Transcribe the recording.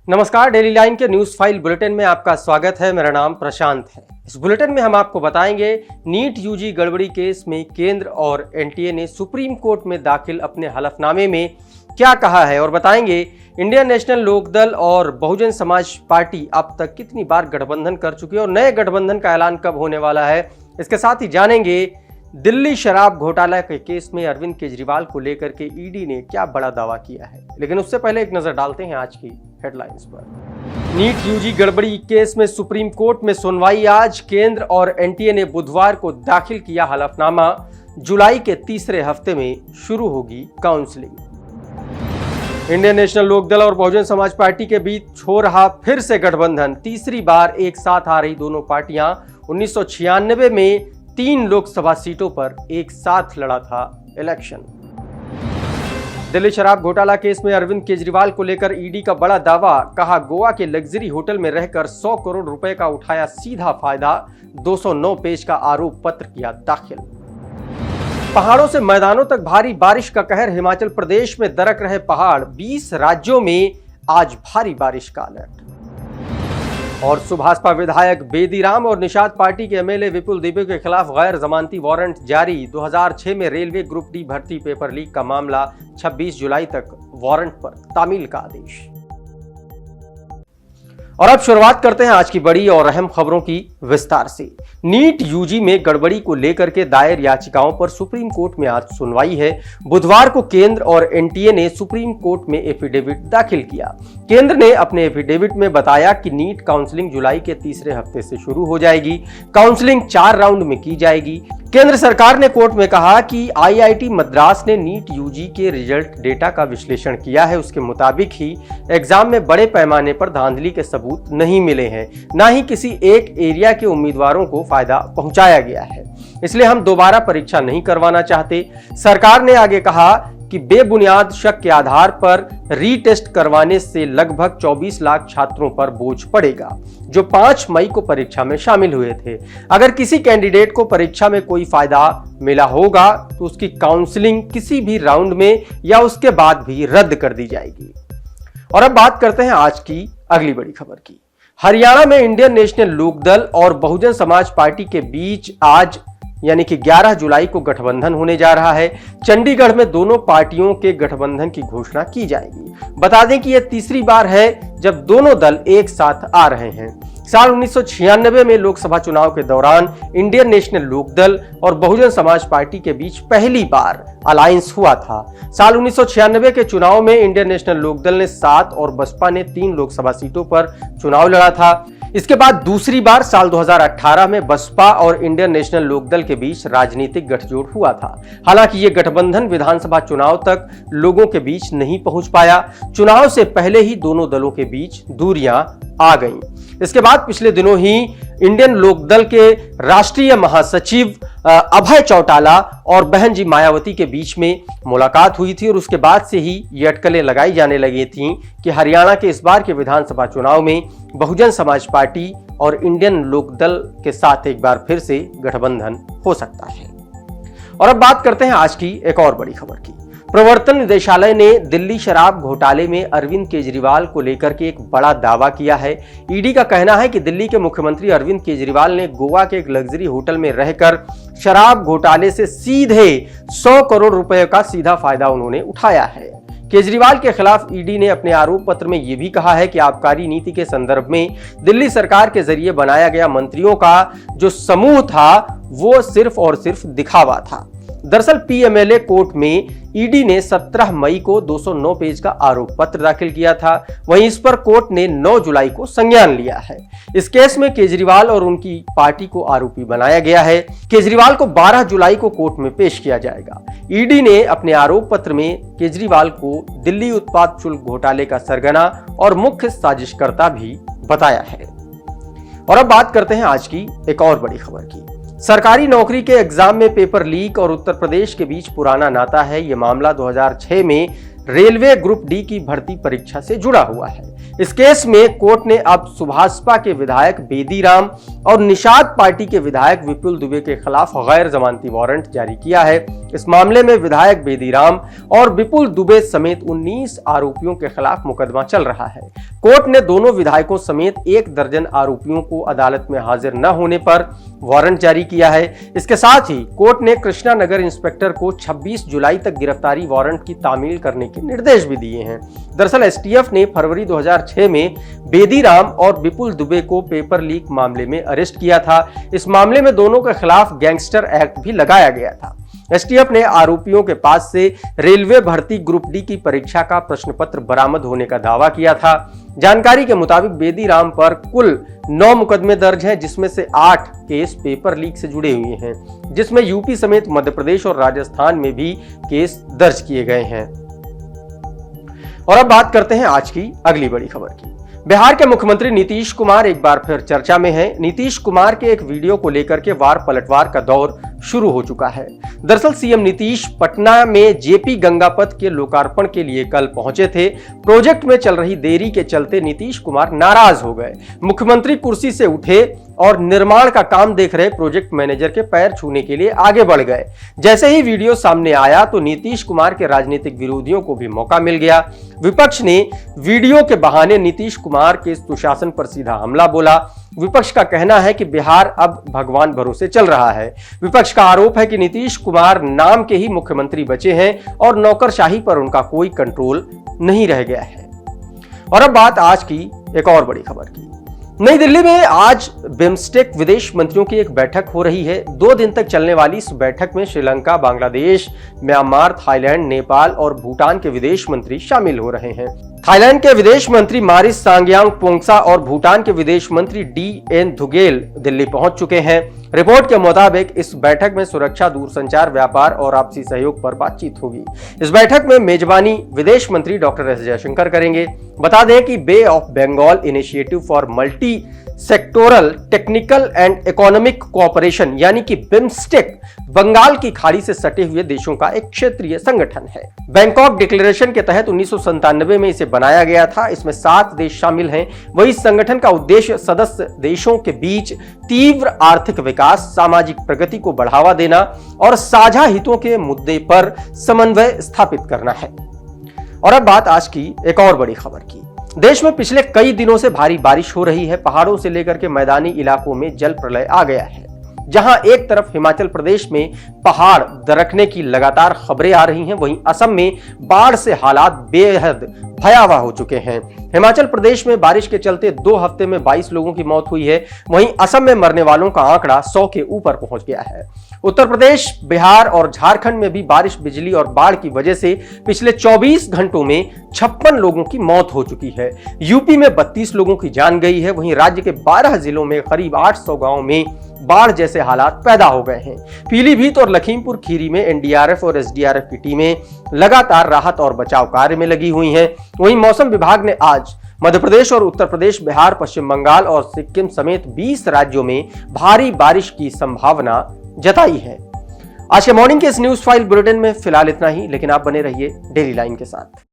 नमस्कार, daily line के news file bulletin में आपका स्वागत है। मेरा नाम प्रशांत है। इस बुलेटिन में हम आपको बताएंगे नीट यूजी गड़बड़ी केस में केंद्र और एनटीए ने सुप्रीम कोर्ट में दाखिल अपने हलफनामे में क्या कहा है और बताएंगे इंडियन नेशनल लोकदल और बहुजन समाज पार्टी अब तक कितनी बार गठबंधन कर चुकी है और नए गठबंधन का ऐलान कब होने वाला है। इसके साथ ही जानेंगे दिल्ली शराब घोटाला के केस में अरविंद केजरीवाल को लेकर के ईडी ने क्या बड़ा दावा किया है। लेकिन उससे पहले एक नजर डालते हैं आज की हेडलाइंस पर। नीट यूजी गड़बड़ी केस में सुप्रीम कोर्ट में सुनवाई आज। केंद्र और एनटीए ने बुधवार को दाखिल किया हलफनामा। जुलाई के तीसरे हफ्ते में शुरू होगी काउंसलिंग। इंडियन नेशनल लोकदल और बहुजन समाज पार्टी के बीच हो रहा फिर से गठबंधन। तीसरी बार एक साथ आ रही दोनों पार्टियां 1996 में 3 लोकसभा सीटों पर एक साथ लड़ा था इलेक्शन। दिल्ली शराब घोटाला केस में अरविंद केजरीवाल को लेकर ईडी का बड़ा दावा। कहा, गोवा के लग्जरी होटल में रहकर 100 करोड़ रुपए का उठाया सीधा फायदा। 209 पेज का आरोप पत्र किया दाखिल। पहाड़ों से मैदानों तक भारी बारिश का कहर। हिमाचल प्रदेश में दरक रहे पहाड़। 20 राज्यों में आज भारी बारिश का अलर्ट। और सुभाषपा विधायक बेदीराम और निषाद पार्टी के एमएलए विपुल दुबे के खिलाफ गैर जमानती वारंट जारी। 2006 में रेलवे ग्रुप डी भर्ती पेपर लीक का मामला। 26 जुलाई तक वारंट पर तामील का आदेश। और अब शुरुआत करते हैं आज की बड़ी और अहम खबरों की विस्तार से। नीट यूजी में गड़बड़ी को लेकर के दायर याचिकाओं पर सुप्रीम कोर्ट में आज सुनवाई है। बुधवार को केंद्र और एनटीए ने सुप्रीम कोर्ट में एफिडेविट दाखिल किया। केंद्र ने अपने एफिडेविट में बताया कि नीट काउंसलिंग जुलाई के तीसरे हफ्ते से शुरू हो जाएगी। काउंसलिंग 4 राउंड में की जाएगी। केंद्र सरकार ने कोर्ट में कहा कि आईआईटी मद्रास ने नीट यूजी के रिजल्ट डेटा का विश्लेषण किया है। उसके मुताबिक ही एग्जाम में बड़े पैमाने पर धांधली के सबूत नहीं मिले हैं, ना ही किसी एक एरिया के उम्मीदवारों को फायदा पहुंचाया गया है। इसलिए हम दोबारा परीक्षा नहीं करवाना चाहते। सरकार ने आगे कहा कि बेबुनियाद शक के आधार पर रीटेस्ट करवाने से लगभग 24 लाख छात्रों पर बोझ पड़ेगा, जो 5 मई को परीक्षा में शामिल हुए थे। अगर किसी कैंडिडेट को परीक्षा में कोई फायदा मिला होगा तो उसकी काउंसलिंग किसी भी राउंड में या उसके बाद भी रद्द कर दी जाएगी। और अब बात करते हैं आज की अगली बड़ी खबर की। हरियाणा में इंडियन नेशनल लोकदल और बहुजन समाज पार्टी के बीच आज यानी कि 11 जुलाई को गठबंधन होने जा रहा है। चंडीगढ़ में दोनों पार्टियों के गठबंधन की घोषणा की जाएगी। बता दें कि यह तीसरी बार है जब दोनों दल एक साथ आ रहे हैं। साल 1996 में लोकसभा चुनाव के दौरान इंडियन नेशनल लोकदल और बहुजन समाज पार्टी के बीच पहली बार अलायंस हुआ था। साल 1996 के चुनाव में इंडियन नेशनल लोकदल ने 7 और बसपा ने 3 लोकसभा सीटों पर चुनाव लड़ा था। इसके बाद दूसरी बार साल 2018 में बसपा और इंडियन नेशनल लोकदल के बीच राजनीतिक गठजोड़ हुआ था। हालांकि ये गठबंधन विधानसभा चुनाव तक लोगों के बीच नहीं पहुंच पाया। चुनाव से पहले ही दोनों दलों के बीच दूरियां आ गईं। इसके बाद पिछले दिनों ही इंडियन लोकदल के राष्ट्रीय महासचिव अभय चौटाला और बहन जी मायावती के बीच में मुलाकात हुई थी और उसके बाद से ही ये अटकलें लगाई जाने लगी थी कि हरियाणा के इस बार के विधानसभा चुनाव में बहुजन समाज पार्टी और इंडियन लोकदल के साथ एक बार फिर से गठबंधन हो सकता है। और अब बात करते हैं आज की एक और बड़ी खबर की। प्रवर्तन निदेशालय ने दिल्ली शराब घोटाले में अरविंद केजरीवाल को लेकर के एक बड़ा दावा किया है। ईडी का कहना है कि दिल्ली के मुख्यमंत्री अरविंद केजरीवाल ने गोवा के एक लग्जरी होटल में रहकर शराब घोटाले से सीधे 100 करोड़ रुपए का सीधा फायदा उन्होंने उठाया है। केजरीवाल के खिलाफ ईडी ने अपने आरोप पत्र में यह भी कहा है कि आबकारी नीति के संदर्भ में दिल्ली सरकार के जरिए बनाया गया मंत्रियों का जो समूह था वो सिर्फ और सिर्फ दिखावा था। दरअसल पीएमएलए कोर्ट में ईडी ने 17 मई को 209 पेज का आरोप पत्र दाखिल किया था। वहीं इस पर कोर्ट ने 9 जुलाई को संज्ञान लिया है। इस केस में केजरीवाल और उनकी पार्टी को आरोपी बनाया गया है। केजरीवाल को 12 जुलाई को कोर्ट में पेश किया जाएगा। ईडी ने अपने आरोप पत्र में केजरीवाल को दिल्ली उत्पाद शुल्क घोटाले का सरगना और मुख्य साजिशकर्ता भी बताया है। और अब बात करते हैं आज की एक और बड़ी खबर की। सरकारी नौकरी के एग्जाम में पेपर लीक और उत्तर प्रदेश के बीच पुराना नाता है। यह मामला 2006 में रेलवे ग्रुप डी की भर्ती परीक्षा से जुड़ा हुआ है। इस केस में कोर्ट ने अब सुभाषपा के विधायक बेदीराम और निषाद पार्टी के विधायक विपुल दुबे के खिलाफ गैर जमानती वारंट जारी किया है। इस मामले में विधायक बेदीराम और विपुल दुबे समेत 19 आरोपियों के खिलाफ मुकदमा चल रहा है। कोर्ट ने दोनों विधायकों समेत 1 दर्जन आरोपियों को अदालत में हाजिर न होने पर वारंट जारी किया है। इसके साथ ही कोर्ट ने कृष्णा नगर इंस्पेक्टर को 26 जुलाई तक गिरफ्तारी वारंट की तामील करने के निर्देश भी दिए हैं। दरअसल एसटीएफ ने फरवरी 2006 में बेदीराम और विपुल दुबे को पेपर लीक मामले में अरेस्ट किया था। इस मामले में दोनों के खिलाफ गैंगस्टर एक्ट भी लगाया गया था। एसटीएफ ने आरोपियों के पास से रेलवे भर्ती ग्रुप डी की परीक्षा का प्रश्न पत्र बरामद होने का दावा किया था। जानकारी के मुताबिक बेदीराम पर कुल 9 मुकदमे दर्ज हैं, जिसमें से 8 केस पेपर लीक से जुड़े हुए हैं, जिसमें यूपी समेत मध्य प्रदेश और राजस्थान में भी केस दर्ज किए गए हैं। और अब बात करते हैं आज की अगली बड़ी खबर की। बिहार के मुख्यमंत्री नीतीश कुमार एक बार फिर चर्चा में हैं। नीतीश कुमार के एक वीडियो को लेकर के वार पलटवार का दौर शुरू हो चुका है। दरअसल सीएम नीतीश पटना में जेपी गंगा पथ के लोकार्पण के लिए कल पहुंचे थे। प्रोजेक्ट में चल रही देरी के चलते नीतीश कुमार नाराज हो गए। मुख्यमंत्री कुर्सी से उठे और निर्माण का काम देख रहे प्रोजेक्ट मैनेजर के पैर छूने के लिए आगे बढ़ गए। जैसे ही वीडियो सामने आया तो नीतीश कुमार के राजनीतिक विरोधियों को भी मौका मिल गया। विपक्ष ने वीडियो के बहाने नीतीश कुमार के सुशासन पर सीधा हमला बोला। विपक्ष का कहना है कि बिहार अब भगवान भरोसे चल रहा है। विपक्ष का आरोप है कि नीतीश कुमार नाम के ही मुख्यमंत्री बचे हैं और नौकरशाही पर उनका कोई कंट्रोल नहीं रह गया है। और अब बात आज की एक और बड़ी खबर की। नई दिल्ली में आज बिम्स्टेक विदेश मंत्रियों की एक बैठक हो रही है। 2 दिन तक चलने वाली इस बैठक में श्रीलंका, बांग्लादेश, म्यांमार, थाईलैंड, नेपाल और भूटान के विदेश मंत्री शामिल हो रहे हैं। थाईलैंड के विदेश मंत्री मारिस सांग्यांग पोंगसा और भूटान के विदेश मंत्री डी.एन. धुगेल दिल्ली पहुंच चुके हैं। रिपोर्ट के मुताबिक इस बैठक में सुरक्षा, दूरसंचार, व्यापार और आपसी सहयोग पर बातचीत होगी। इस बैठक में मेजबानी विदेश मंत्री डॉक्टर एस जयशंकर करेंगे। बता दें कि bay of Bengal initiative for multi sectoral technical and economic cooperation यानी कि बिम्स्टेक बंगाल की खाड़ी से सटे हुए देशों का एक क्षेत्रीय संगठन है। बैंकॉक डिक्लेरेशन के तहत 1997 में इसे बनाया गया था। इसमें 7 देश शामिल हैं। वही संगठन का उद्देश्य सदस्य देशों के बीच तीव्र आर्थिक विकास, सामाजिक प्रगति को बढ़ावा देना और साझा हितों के मुद्दे पर समन्वय स्थापित करना है। और अब बात आज की एक और बड़ी खबर की। देश में पिछले कई दिनों से भारी बारिश हो रही है। पहाड़ों से लेकर के मैदानी इलाकों में जल प्रलय आ गया है। जहां एक तरफ हिमाचल प्रदेश में पहाड़ दरकने की लगातार खबरें आ रही हैं, वहीं असम में बाढ़ से हालात बेहद भयावह हो चुके हैं। हिमाचल प्रदेश में बारिश के चलते 2 हफ्ते में 22 लोगों की मौत हुई है। वहीं असम में मरने वालों का आंकड़ा 100 के ऊपर पहुंच गया है। उत्तर प्रदेश, बिहार और झारखंड में भी बारिश, बिजली और बाढ़ की वजह से पिछले 24 घंटों में 56 लोगों की मौत हो चुकी है। यूपी में 32 लोगों की जान गई है। वहीं राज्य के 12 जिलों में करीब 800 गांवों में बाढ़ जैसे हालात पैदा हो गए हैं। पीलीभीत और लखीमपुर खीरी में एनडीआरएफ और एसडीआरएफ की टीमें लगातार राहत और बचाव कार्य में लगी हुई हैं। वहीं मौसम विभाग ने आज मध्य प्रदेश और उत्तर प्रदेश, बिहार, पश्चिम बंगाल और सिक्किम समेत 20 राज्यों में भारी बारिश की संभावना जताई है। आज के मॉर्निंग के इस न्यूज फाइल बुलेटिन में फिलहाल इतना ही, लेकिन आप बने रहिए डेली लाइन के साथ।